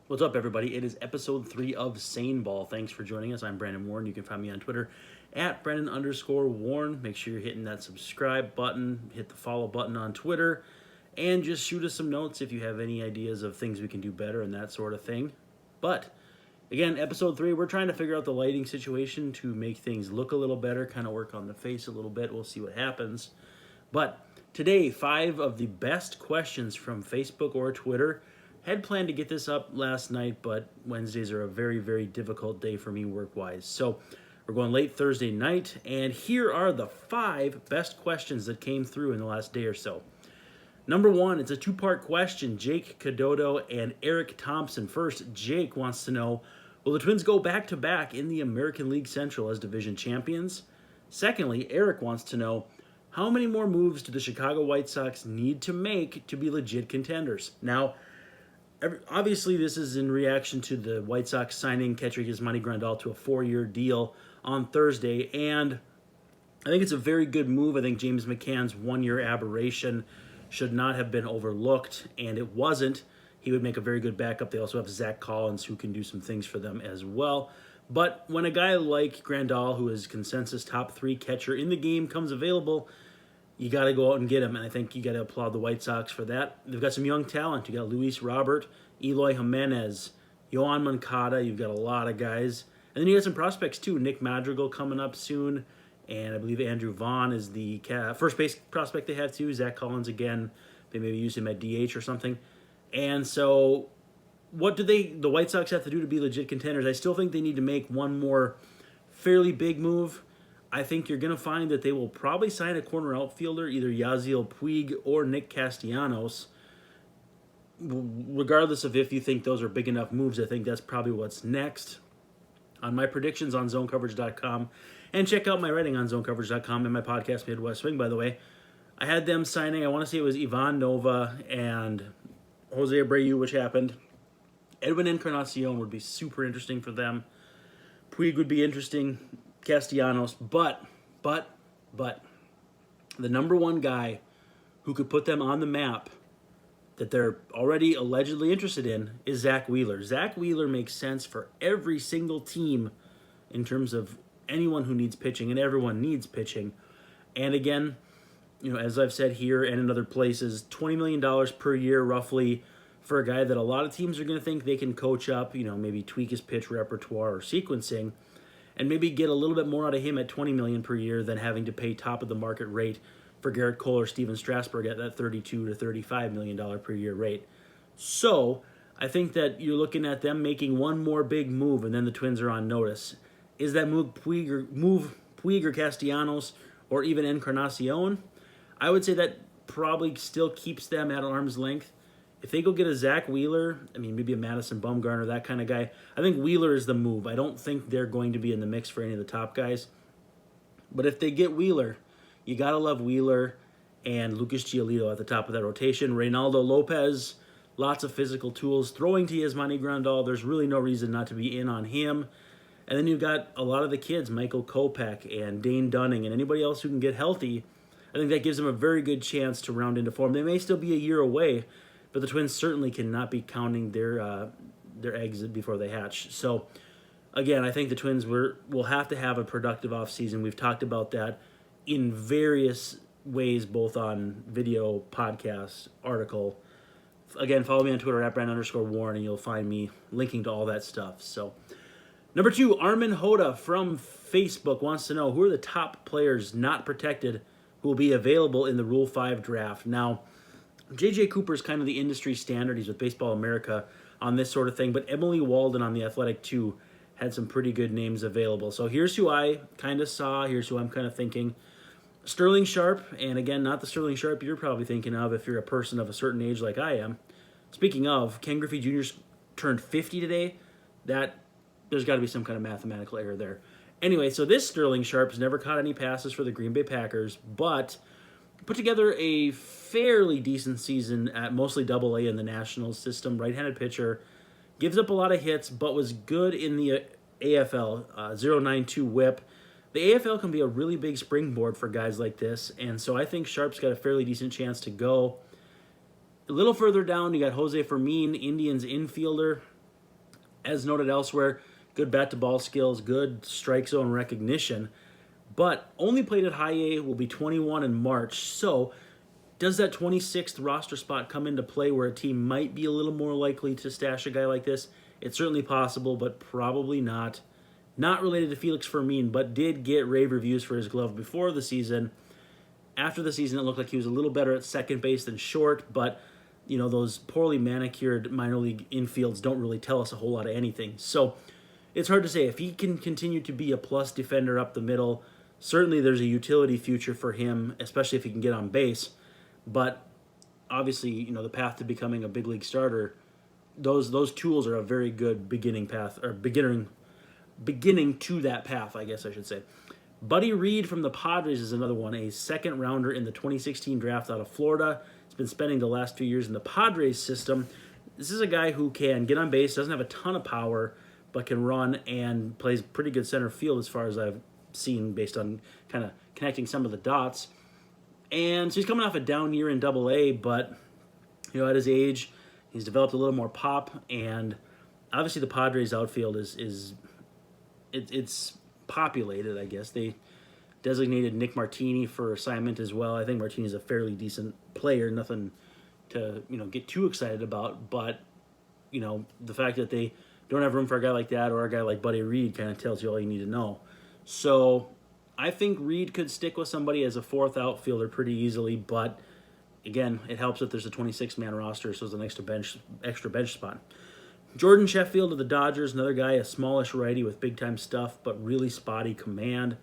What's up, everybody? It is episode 3 of Saneball. Thanks for joining us. I'm Brandon Warren. You can find me on Twitter at Brandon_Warren. Make sure you're hitting that subscribe button, hit the follow button on Twitter, and just shoot us some notes if you have any ideas of things we can do better and that sort of thing. But again, episode 3, we're trying to figure out the lighting situation to make things look a little better, kind of work on the face a little bit. We'll see what happens. But today, 5 of the best questions from Facebook or Twitter. Had planned to get this up last night, but Wednesdays are a very, very difficult day for me work-wise. So we're going late Thursday night, and here are the 5 best questions that came through in the last day or so. Number 1, it's a 2-part question. Jake Cadoto and Eric Thompson. First, Jake wants to know, will the Twins go back-to-back in the American League Central as division champions? Secondly, Eric wants to know, how many more moves do the Chicago White Sox need to make to be legit contenders? Now, obviously, this is in reaction to the White Sox signing catcher Yasmani Grandal to a 4-year deal on Thursday, and I think it's a very good move. I think James McCann's 1-year aberration should not have been overlooked, and it wasn't. He would make a very good backup. They also have Zach Collins, who can do some things for them as well. But when a guy like Grandal, who is consensus top 3 catcher in the game, comes available, you got to go out and get him, and I think you got to applaud the White Sox for that. They've got some young talent. You got Luis Robert, Eloy Jimenez, Yoan Moncada. You've got a lot of guys. And then you got some prospects, too. Nick Madrigal coming up soon, and I believe Andrew Vaughn is the first base prospect they have, too. Zach Collins, again, they maybe use him at DH or something. And so what do the White Sox have to do to be legit contenders? I still think they need to make one more fairly big move. I think you're going to find that they will probably sign a corner outfielder, either Yasiel Puig or Nick Castellanos. Regardless of if you think those are big enough moves, I think that's probably what's next. On my predictions on zonecoverage.com, and check out my writing on zonecoverage.com and my podcast Midwest Swing, by the way. I had them signing, I want to say it was Ivan Nova and Jose Abreu, which happened. Edwin Encarnacion would be super interesting for them. Puig would be interesting. Castellanos, but the number one guy who could put them on the map that they're already allegedly interested in is Zach Wheeler. Zach Wheeler makes sense for every single team in terms of anyone who needs pitching, and everyone needs pitching. And again, as I've said here and in other places, $20 million per year roughly for a guy that a lot of teams are going to think they can coach up, maybe tweak his pitch repertoire or sequencing, and maybe get a little bit more out of him at $20 million per year than having to pay top of the market rate for Garrett Cole or Steven Strasburg at that $32 to $35 million per year rate. So I think that you're looking at them making one more big move, and then the Twins are on notice. Is that move Puig or Castellanos or even Encarnacion? I would say that probably still keeps them at arm's length. If they go get a Zach Wheeler, maybe a Madison Bumgarner, that kind of guy, I think Wheeler is the move. I don't think they're going to be in the mix for any of the top guys. But if they get Wheeler, you got to love Wheeler and Lucas Giolito at the top of that rotation. Reynaldo Lopez, lots of physical tools. Throwing to Yasmani Grandal, there's really no reason not to be in on him. And then you've got a lot of the kids, Michael Kopech and Dane Dunning and anybody else who can get healthy. I think that gives them a very good chance to round into form. They may still be a year away, but the Twins certainly cannot be counting their eggs before they hatch. So, again, I think the Twins will have to have a productive offseason. We've talked about that in various ways, both on video, podcast, article. Again, follow me on Twitter at Brand_Warren, and you'll find me linking to all that stuff. So, number 2, Armin Hoda from Facebook wants to know, who are the top players not protected who will be available in the Rule 5 draft? Now, J.J. Cooper is kind of the industry standard. He's with Baseball America on this sort of thing. But Emily Walden on The Athletic, too, had some pretty good names available. So here's who I kind of saw. Here's who I'm kind of thinking. Sterling Sharp, and again, not the Sterling Sharp you're probably thinking of if you're a person of a certain age like I am. Speaking of, Ken Griffey Jr. turned 50 today. There's got to be some kind of mathematical error there. Anyway, so this Sterling Sharp has never caught any passes for the Green Bay Packers, but put together a fairly decent season at mostly AA in the Nationals system. Right-handed pitcher, gives up a lot of hits, but was good in the AFL, 0.92 whip. The AFL can be a really big springboard for guys like this, and so I think Sharp's got a fairly decent chance to go. A little further down, you got Jose Fermin, Indians infielder. As noted elsewhere, good bat-to-ball skills, good strike zone recognition, but only played at high A, will be 21 in March. So does that 26th roster spot come into play where a team might be a little more likely to stash a guy like this? It's certainly possible, but probably not. Not related to Felix Fermin, but did get rave reviews for his glove before the season. After the season, it looked like he was a little better at second base than short, but those poorly manicured minor league infields don't really tell us a whole lot of anything. So it's hard to say. If he can continue to be a plus defender up the middle, certainly there's a utility future for him, especially if he can get on base. But obviously, the path to becoming a big league starter, those tools are a very good beginning path, or beginning to that path, I guess I should say. Buddy Reed from the Padres is another one, a second rounder in the 2016 draft out of Florida. He's been spending the last few years in the Padres system. This is a guy who can get on base, doesn't have a ton of power, but can run and plays pretty good center field as far as I've seen based on kind of connecting some of the dots. And so he's coming off a down year in Double-A, but at his age, he's developed a little more pop, and obviously the Padres outfield it's populated, I guess. They designated Nick Martini for assignment as well. I think Martini's a fairly decent player, nothing to get too excited about, but the fact that they don't have room for a guy like that or a guy like Buddy Reed kind of tells you all you need to know. So I think Reed could stick with somebody as a fourth outfielder pretty easily, but again, it helps that there's a 26-man roster, so it's an extra bench spot. Jordan Sheffield of the Dodgers, another guy, a smallish righty with big-time stuff, but really spotty command.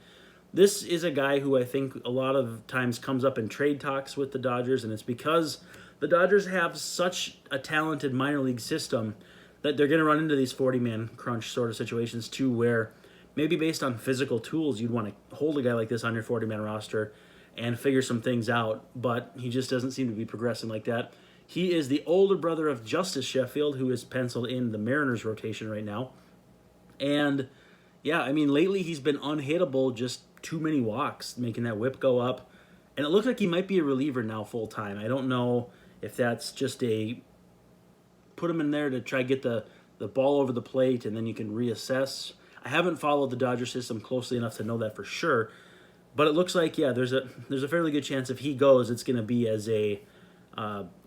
This is a guy who I think a lot of times comes up in trade talks with the Dodgers, and it's because the Dodgers have such a talented minor league system that they're going to run into these 40-man crunch sort of situations too, where maybe based on physical tools, you'd want to hold a guy like this on your 40-man roster and figure some things out, but he just doesn't seem to be progressing like that. He is the older brother of Justice Sheffield, who is penciled in the Mariners rotation right now. And, yeah, lately he's been unhittable, just too many walks, making that whip go up. And it looks like he might be a reliever now full-time. I don't know if that's just put him in there to try to get the ball over the plate and then you can reassess. I haven't followed the Dodger system closely enough to know that for sure. But it looks like, yeah, there's a fairly good chance if he goes, it's going to be as a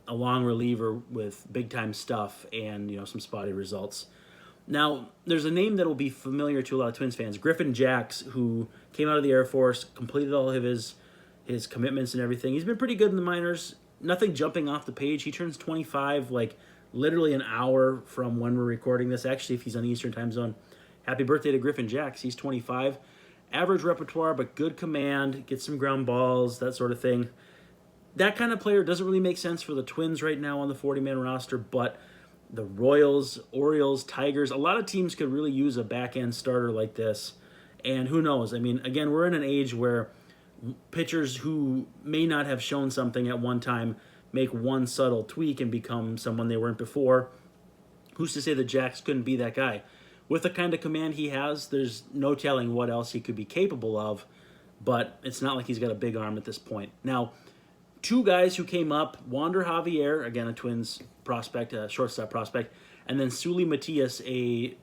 long reliever with big-time stuff and, some spotty results. Now, there's a name that will be familiar to a lot of Twins fans, Griffin Jacks, who came out of the Air Force, completed all of his commitments and everything. He's been pretty good in the minors. Nothing jumping off the page. He turns 25, literally an hour from when we're recording this. Actually, if he's on the Eastern time zone, happy birthday to Griffin Jacks. He's 25. Average repertoire, but good command, gets some ground balls, that sort of thing. That kind of player doesn't really make sense for the Twins right now on the 40-man roster, but the Royals, Orioles, Tigers, a lot of teams could really use a back-end starter like this. And who knows? Again, we're in an age where pitchers who may not have shown something at one time make one subtle tweak and become someone they weren't before. Who's to say that Jacks couldn't be that guy? With the kind of command he has, there's no telling what else he could be capable of, but it's not like he's got a big arm at this point. Now, two guys who came up, Wander Javier, again a Twins prospect, a shortstop prospect, and then Sully Matias, a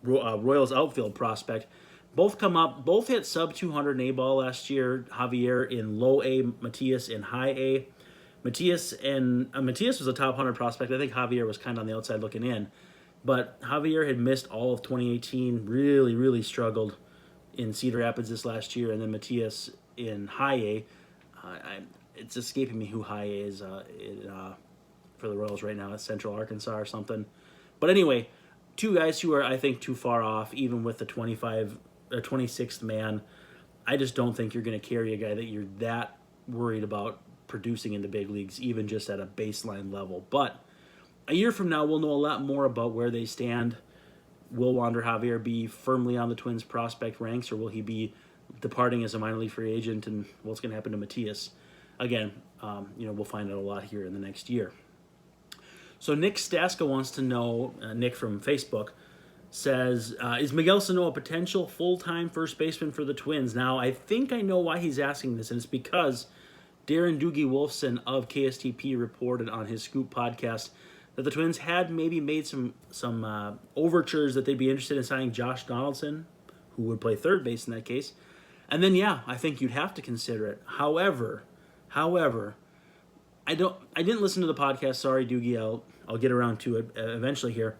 Royals outfield prospect. Both come up, both hit sub 200 in A-ball last year. Javier in low A, Matias in high A. Matias was a top 100 prospect. I think Javier was kind of on the outside looking in. But Javier had missed all of 2018, really, really struggled in Cedar Rapids this last year, and then Matias in high A. It's escaping me who high A is for the Royals right now. It's Central Arkansas or something. But anyway, two guys who are, I think, too far off, even with the 26th man. I just don't think you're going to carry a guy that you're that worried about producing in the big leagues, even just at a baseline level. But a year from now, we'll know a lot more about where they stand. Will Wander Javier be firmly on the Twins prospect ranks, or will he be departing as a minor league free agent, and what's going to happen to Matias? Again, we'll find out a lot here in the next year. So Nick Staska wants to know, Nick from Facebook, says, is Miguel Sano a potential full-time first baseman for the Twins? Now, I think I know why he's asking this, and it's because Darren Doogie Wolfson of KSTP reported on his Scoop podcast that the Twins had maybe made some overtures that they'd be interested in signing Josh Donaldson, who would play third base in that case. And then, yeah, I think you'd have to consider it. However, I didn't listen to the podcast. Sorry, Doogie. I'll get around to it eventually here.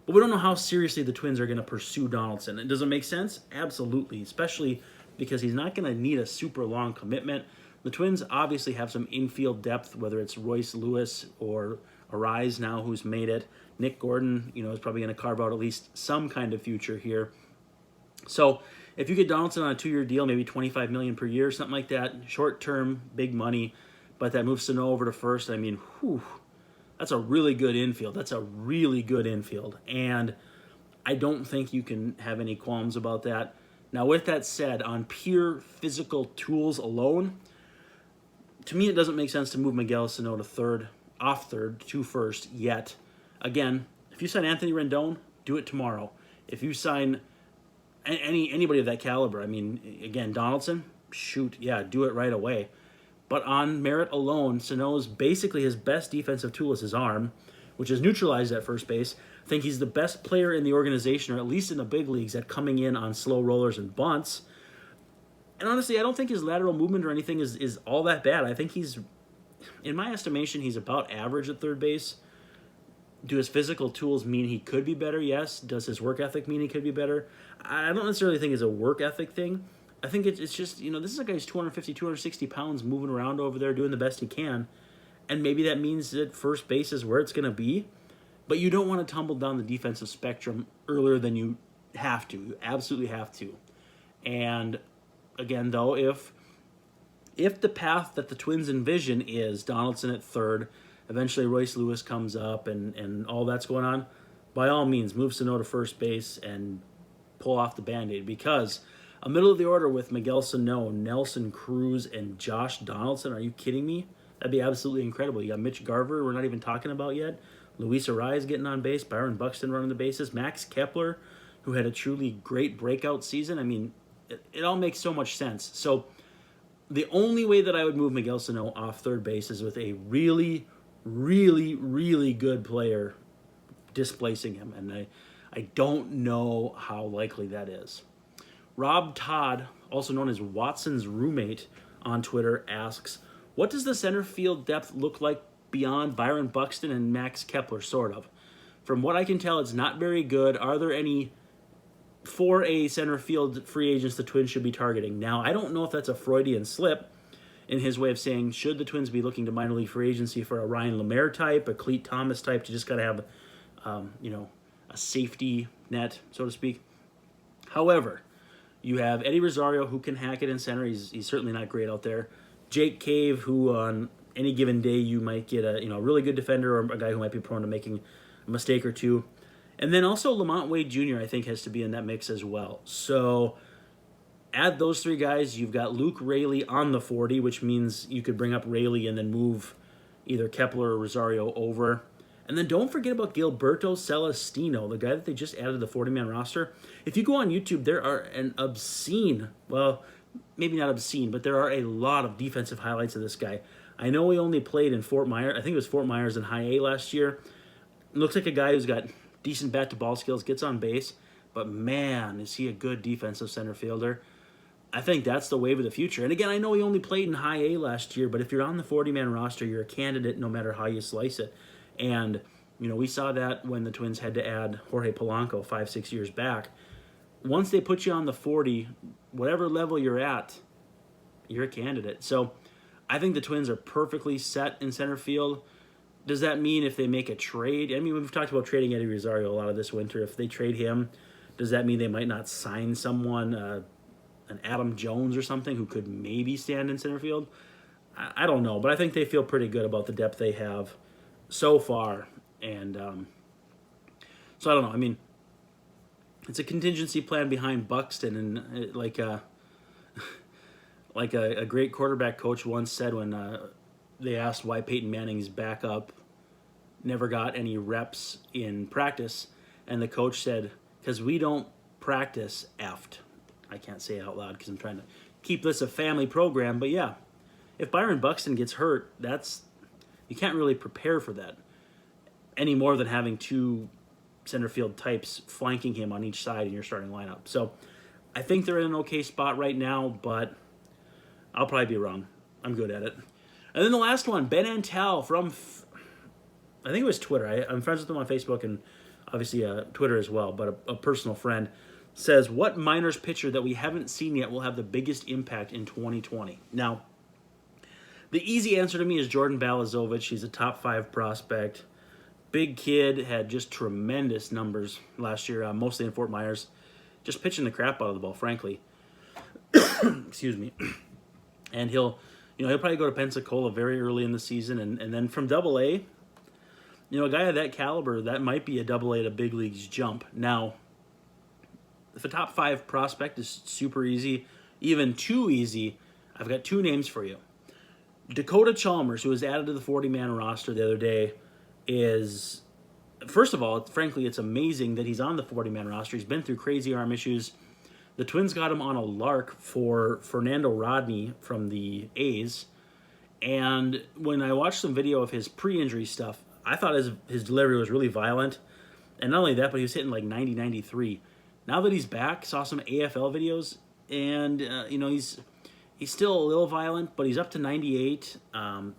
But we don't know how seriously the Twins are going to pursue Donaldson. And does it make sense? Absolutely, especially because he's not going to need a super long commitment. The Twins obviously have some infield depth, whether it's Royce Lewis or Arise now, who's made it. Nick Gordon, is probably going to carve out at least some kind of future here. So if you get Donaldson on a 2-year deal, maybe $25 million per year, something like that, short term, big money, but that moves Sano over to first, I mean, that's a really good infield. That's a really good infield. And I don't think you can have any qualms about that. Now, with that said, on pure physical tools alone, to me it doesn't make sense to move Miguel Sano to off third to first yet. Again, if you sign Anthony Rendon, do it tomorrow. If you sign anybody of that caliber, I mean, again, Donaldson, shoot, yeah, do it right away. But on merit alone, Sano's basically his best defensive tool is his arm, which is neutralized at first base. I think he's the best player in the organization, or at least in the big leagues, at coming in on slow rollers and bunts. And honestly, I don't think his lateral movement or anything is all that bad. I think in my estimation, he's about average at third base. Do his physical tools mean he could be better? Yes. Does his work ethic mean he could be better? I don't necessarily think it's a work ethic thing. I think it's just, this is a guy who's 250, 260 pounds moving around over there doing the best he can. And maybe that means that first base is where it's going to be. But you don't want to tumble down the defensive spectrum earlier than you have to. You absolutely have to. And again, though, if the path that the Twins envision is Donaldson at third, eventually Royce Lewis comes up and all that's going on, by all means, move Sano to first base and pull off the Band-Aid, because a middle of the order with Miguel Sano, Nelson Cruz, and Josh Donaldson, are you kidding me? That'd be absolutely incredible. You got Mitch Garver, we're not even talking about yet. Luis Arraez getting on base, Byron Buxton running the bases, Max Kepler, who had a truly great breakout season. I mean, it all makes so much sense. So the only way that I would move Miguel Sano off third base is with a really, really, really good player displacing him. And I don't know how likely that is. Rob Todd, also known as Watson's roommate on Twitter, asks, what does the center field depth look like beyond Byron Buxton and Max Kepler, sort of? From what I can tell, it's not very good. Are there any 4A center field free agents the Twins should be targeting? Now, I don't know if that's a Freudian slip in his way of saying, should the Twins be looking to minor league free agency for a Ryan Lemaire type, a Cleet Thomas type, to just kind of have, a safety net, so to speak. However, you have Eddie Rosario, who can hack it in center. He's certainly not great out there. Jake Cave, who on any given day you might get a really good defender, or a guy who might be prone to making a mistake or two. And then also Lamont Wade Jr., I think, has to be in that mix as well. So add those three guys. You've got Luke Raley on the 40, which means you could bring up Raley and then move either Kepler or Rosario over. And then don't forget about Gilberto Celestino, the guy that they just added to the 40-man roster. If you go on YouTube, there are an obscene, well, maybe not obscene, but there are a lot of defensive highlights of this guy. I know he only played in Fort Myers. I think it was Fort Myers in High A last year. Looks like a guy who's got decent bat-to-ball skills, gets on base, but man, is he a good defensive center fielder. I think that's the wave of the future. And again, I know he only played in High A last year, but if you're on the 40-man roster, you're a candidate no matter how you slice it. And, we saw that when the Twins had to add Jorge Polanco 5-6 years back. Once they put you on the 40, whatever level you're at, you're a candidate. So I think the Twins are perfectly set in center field. Does that mean if they make a trade? I mean, we've talked about trading Eddie Rosario a lot of this winter. If they trade him, does that mean they might not sign someone, an Adam Jones or something, who could maybe stand in center field? I don't know, but I think they feel pretty good about the depth they have so far. And so I don't know. I mean, it's a contingency plan behind Buxton, and like a great quarterback coach once said when they asked why Peyton Manning's backup never got any reps in practice, and the coach said, because we don't practice effed. I can't say it out loud because I'm trying to keep this a family program, but yeah, if Byron Buxton gets hurt, you can't really prepare for that. any more than having two center field types flanking him on each side in your starting lineup. So I think they're in an okay spot right now, but I'll probably be wrong. I'm good at it. And then the last one, Ben Antal from, I think it was Twitter. I'm friends with him on Facebook and obviously Twitter as well, but a personal friend, says, what minors pitcher that we haven't seen yet will have the biggest impact in 2020? Now, the easy answer to me is Jordan Balazovic. He's a top 5 prospect. Big kid, had just tremendous numbers last year, mostly in Fort Myers. Just pitching the crap out of the ball, frankly. Excuse me. And he'll probably go to Pensacola very early in the season, and then from Double-A, a guy of that caliber, that might be a Double-A to big leagues jump. Now, if a top 5 prospect is super easy, even too easy, I've got 2 names for you. Dakota Chalmers, who was added to the 40-man roster the other day, is, first of all, frankly, it's amazing that he's on the 40-man roster. He's been through crazy arm issues. The Twins got him on a lark for Fernando Rodney from the A's. And when I watched some video of his pre-injury stuff, I thought his delivery was really violent. And not only that, but he was hitting like 90, 93. Now that he's back, saw some AFL videos, and he's still a little violent, but he's up to 98.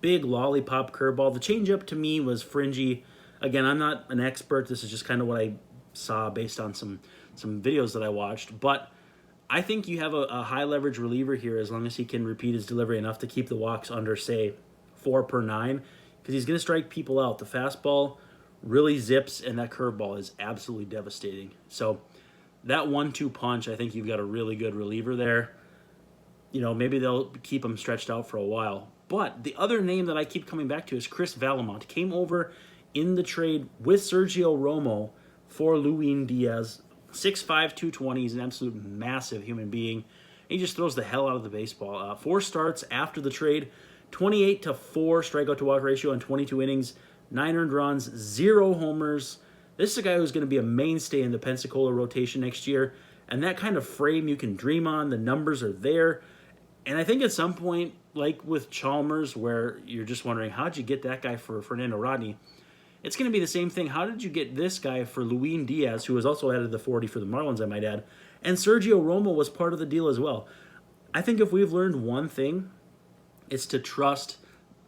Big lollipop curveball. The changeup to me was fringy. Again, I'm not an expert. This is just kind of what I saw based on some videos that I watched. But I think you have a high leverage reliever here as long as he can repeat his delivery enough to keep the walks under, say, 4 per 9, because he's going to strike people out. The fastball really zips, and that curveball is absolutely devastating. So that 1-2 punch, I think you've got a really good reliever there. Maybe they'll keep him stretched out for a while. But the other name that I keep coming back to is Chris Valamont. Came over in the trade with Sergio Romo for Luis Diaz. 6'5", 220. He's an absolute massive human being. He just throws the hell out of the baseball. 4 starts after the trade, 28-4 strikeout to walk ratio in 22 innings, 9 earned runs, 0 homers. This is a guy who's going to be a mainstay in the Pensacola rotation next year, and that kind of frame you can dream on. The numbers are there. And I think at some point, like with Chalmers, where you're just wondering, how'd you get that guy for Fernando Rodney? It's going to be the same thing. How did you get this guy for Luis Diaz, who was also added to the 40 for the Marlins, I might add, and Sergio Romo was part of the deal as well. I think if we've learned one thing, it's to trust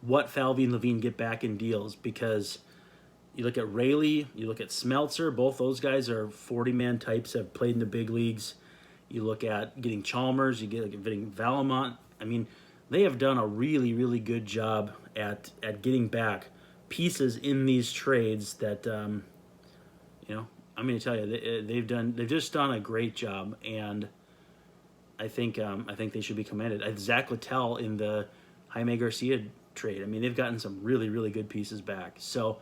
what Falvey and Levine get back in deals, because you look at Rayleigh, you look at Smeltzer, both those guys are 40-man types, have played in the big leagues. You look at getting Chalmers, you get getting Valamont. I mean, they have done a really, really good job at getting back pieces in these trades that, I'm going to tell you, they've just done a great job, and I think they should be commended. Zach Littell in the Jaime Garcia trade. I mean, they've gotten some really, really good pieces back. So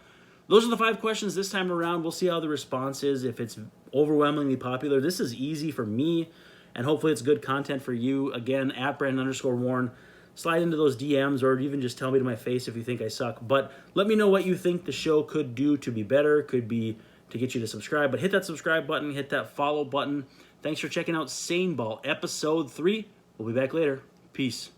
those are the 5 questions this time around. We'll see how the response is. If it's overwhelmingly popular, this is easy for me, and hopefully it's good content for you. Again, at Brandon_Warren. Slide into those DMs, or even just tell me to my face if you think I suck. But let me know what you think the show could do to be better, could be to get you to subscribe. But hit that subscribe button, hit that follow button. Thanks for checking out Saneball, Episode 3. We'll be back later. Peace.